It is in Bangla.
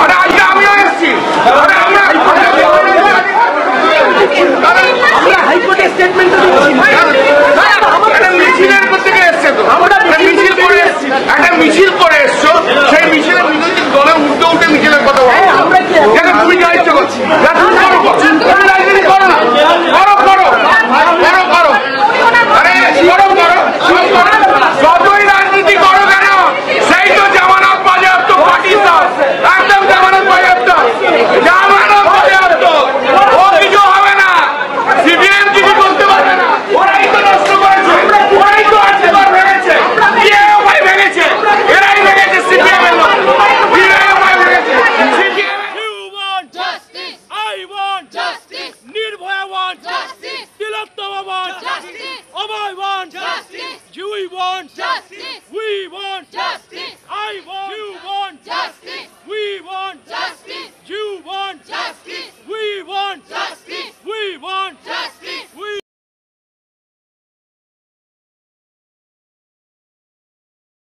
আরে আজকে আমিও এসেছি। আরে আমরা হাইকোর্টের স্টেটমেন্ট একটা মিছিলের করতে এসছে তো, মিছিল করে এসছি, একটা মিছিল করে এসছো, সেই মিছিলের দলে উঠতে উঠে মিছিলের কথা বলো। তুমি যা ইচ্ছে করছি রাজনীতি করো না, করো করো করো করো, আরে করো করো, যতই রাজনীতি করো কেন সেই তো জামানত বাজেয়াপ্ত, পাকিস্তান একদম জামানত বাজেয়াপ্ত, জামানত বাজেয়াপ্ত, ও কিছু হবে না, সিপিএম কিছু করতে পারবে না, ওরাই তো নষ্ট করেছে, ওরাই তো আর্থিকর ভেঙেছে, ডিআইওয়াই ভেঙেছে, এরাই ভেঙেছে সিপিএম এর লোক, ডিআইওয়াই ভেঙেছে CPM. I want justice. Nirbhaya want justice. Tilottama want justice. Abhay want justice. You want justice. We want justice.